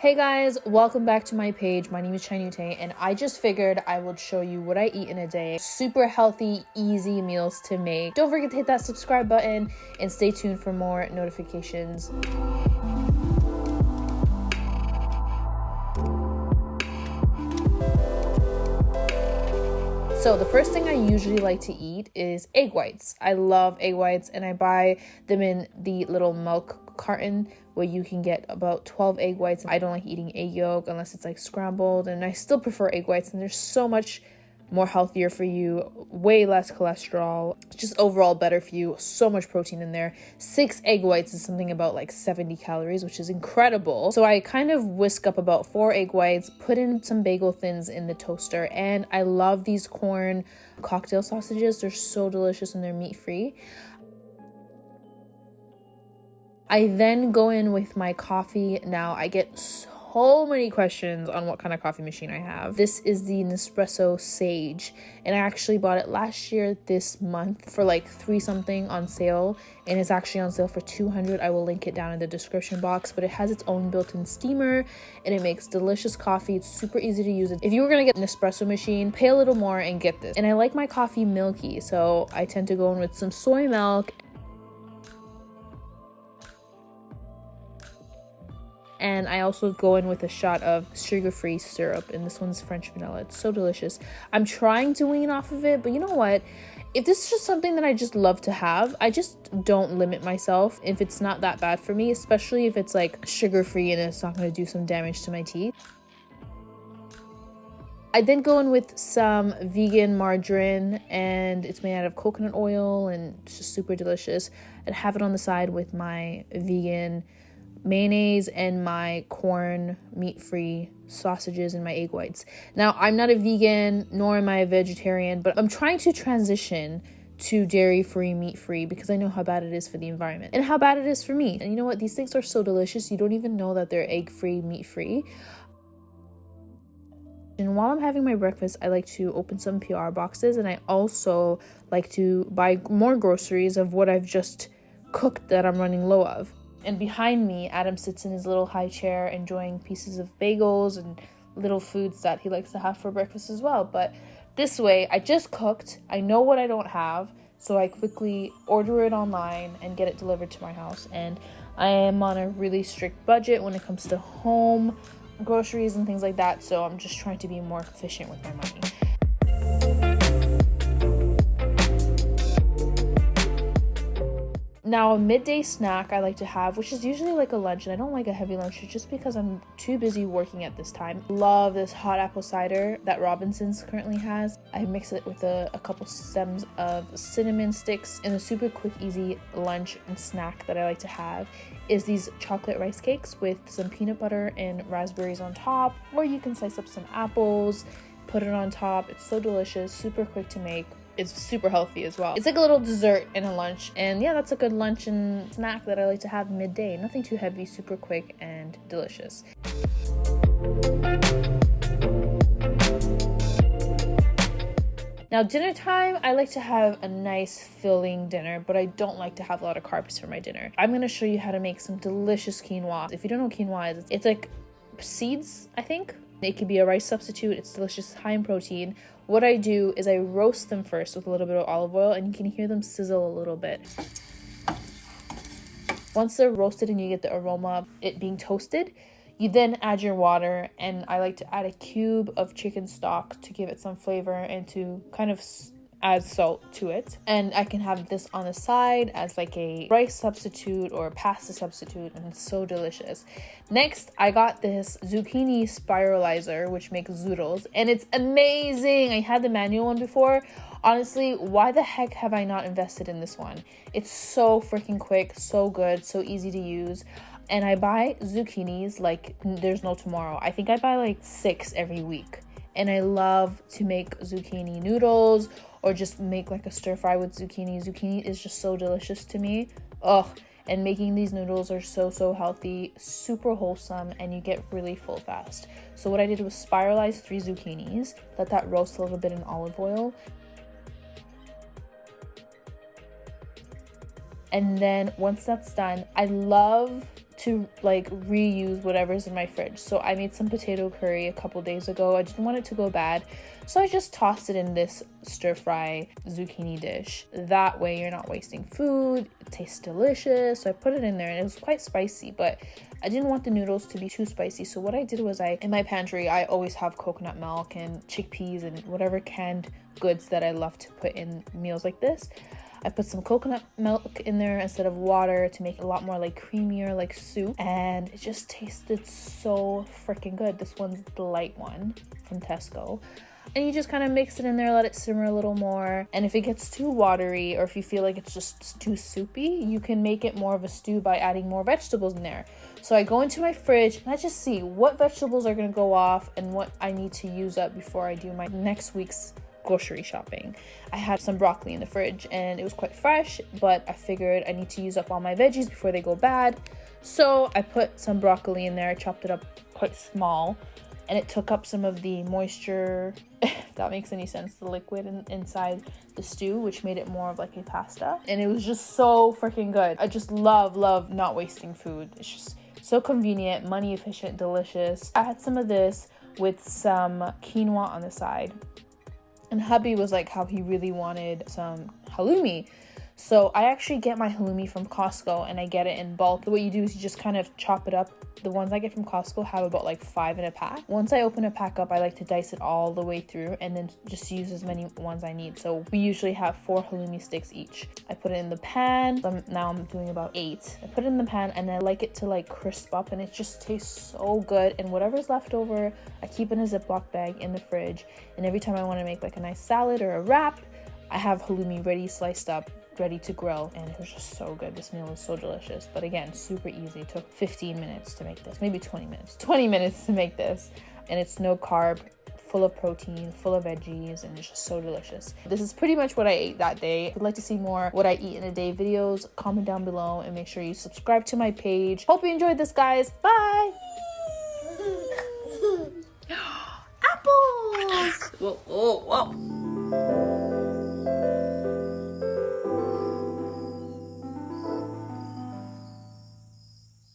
Hey guys, welcome back to my page. My name is Chainute and I just figured I would show you what I eat in a day. Super healthy, easy meals to make. Don't forget to hit that subscribe button and stay tuned for more notifications. So the first thing I usually like to eat is egg whites. I love egg whites and I buy them in the little milk carton where you can get about 12 egg whites. I don't like eating egg yolk unless it's like scrambled, and I still prefer egg whites, and they're so much more healthier for you, way less cholesterol, just overall better for you, so much protein in there. 6 egg whites is something about like 70 calories, which is incredible. So I kind of whisk up about 4 egg whites, put in some bagel thins in the toaster, and I love these corn cocktail sausages. They're so delicious and they're meat-free. I then go in with my coffee. Now I get so many questions on what kind of coffee machine I have. This is the Nespresso Sage, and I actually bought it last year this month for like $3 something on sale, and it's actually on sale for $200. I will link it down in the description box, but it has its own built-in steamer and it makes delicious coffee. It's super easy to use. If you were gonna get an espresso machine, pay a little more and get this. And I like my coffee milky, so I tend to go in with some soy milk. And I also go in with a shot of sugar-free syrup, and this one's French vanilla. It's so delicious. I'm trying to wean off of it, but you know what? If this is just something that I just love to have, I just don't limit myself if it's not that bad for me, especially if it's like sugar-free and it's not going to do some damage to my teeth. I then go in with some vegan margarine, and it's made out of coconut oil, and it's just super delicious. And have it on the side with my vegan mayonnaise and my corn meat-free sausages and my egg whites. Now, I'm not a vegan, nor am I a vegetarian, but I'm trying to transition to dairy-free, meat-free, because I know how bad it is for the environment and how bad it is for me. And you know what? These things are so delicious, you don't even know that they're egg-free, meat-free. And while I'm having my breakfast, I like to open some PR boxes, and I also like to buy more groceries of what I've just cooked that I'm running low of. And behind me, Adam sits in his little high chair enjoying pieces of bagels and little foods that he likes to have for breakfast as well. But this way, I just cooked, I know what I don't have, so I quickly order it online and get it delivered to my house. And I am on a really strict budget when it comes to home groceries and things like that, so I'm just trying to be more efficient with my money. Now, a midday snack I like to have, which is usually like a lunch, and I don't like a heavy lunch just because I'm too busy working at this time. Love this hot apple cider that Robinson's currently has. I mix it with a couple stems of cinnamon sticks, and a super quick, easy lunch and snack that I like to have is these chocolate rice cakes with some peanut butter and raspberries on top, or you can slice up some apples, put it on top. It's so delicious, super quick to make. It's super healthy as well. It's like a little dessert and a lunch, and yeah, that's a good lunch and snack that I like to have midday. Nothing too heavy, super quick and delicious. Now, dinner time, I like to have a nice filling dinner, but I don't like to have a lot of carbs for my dinner. I'm going to show you how to make some delicious quinoa. If you don't know what quinoa is, it's like seeds, I think. It could be a rice substitute. It's delicious, high in protein. What I do is I roast them first with a little bit of olive oil, and you can hear them sizzle a little bit. Once they're roasted and you get the aroma of it being toasted, you then add your water, and I like to add a cube of chicken stock to give it some flavor and to kind of add salt to it. And I can have this on the side as like a rice substitute or pasta substitute, and it's so delicious. Next, I got this zucchini spiraliZer, which makes zoodles, and it's amazing. I had the manual one before. Honestly, why the heck have I not invested in this one? It's so freaking quick, so good, so easy to use. And I buy zucchinis like there's no tomorrow. I think I buy like 6 every week. And I love to make zucchini noodles or just make like a stir fry with zucchini. Zucchini is just so delicious to me. Ugh. And making these noodles are so healthy, super wholesome, and you get really full fast. So what I did was spiralize 3 zucchinis, let that roast a little bit in olive oil. And then once that's done, I love to like reuse whatever's in my fridge. So I made some potato curry a couple days ago. I didn't want it to go bad, so I just tossed it in this stir fry zucchini dish. That way you're not wasting food. It tastes delicious. So I put it in there, and it was quite spicy, but I didn't want the noodles to be too spicy. So what I did was, in my pantry, I always have coconut milk and chickpeas and whatever canned goods that I love to put in meals like this. I put some coconut milk in there instead of water to make it a lot more like creamier, like soup. And it just tasted so freaking good. This one's the light one from Tesco. And you just kind of mix it in there, let it simmer a little more. And if it gets too watery, or if you feel like it's just too soupy, you can make it more of a stew by adding more vegetables in there. So I go into my fridge and I just see what vegetables are going to go off and what I need to use up before I do my next week's grocery shopping. I had some broccoli in the fridge and it was quite fresh, but I figured I need to use up all my veggies before they go bad. So I put some broccoli in there. I chopped it up quite small, and it took up some of the moisture, if that makes any sense, the liquid inside the stew, which made it more of like a pasta. And it was just so freaking good. I just love not wasting food. It's just so convenient, money efficient, delicious. I had some of this with some quinoa on the side. And hubby was like how he really wanted some halloumi. So I actually get my halloumi from Costco, and I get it in bulk. What you do is you just kind of chop it up. The ones I get from Costco have about like 5 in a pack. Once I open a pack up, I like to dice it all the way through and then just use as many ones I need. So we usually have 4 halloumi sticks each. I put it in the pan. Now I'm doing about 8. I put it in the pan, and I like it to like crisp up, and it just tastes so good. And whatever's left over, I keep in a Ziploc bag in the fridge. And every time I want to make like a nice salad or a wrap, I have halloumi ready, sliced up, ready to grill, and it was just so good. This meal was so delicious, but again, super easy. It took 15 minutes to make this, maybe 20 minutes to make this, and it's no carb, full of protein, full of veggies, and it's just so delicious. This is pretty much what I ate that day. If you'd like to see more what I eat in a day videos, comment down below, and make sure you subscribe to my page. Hope you enjoyed this, guys. Bye. Apples. Whoa.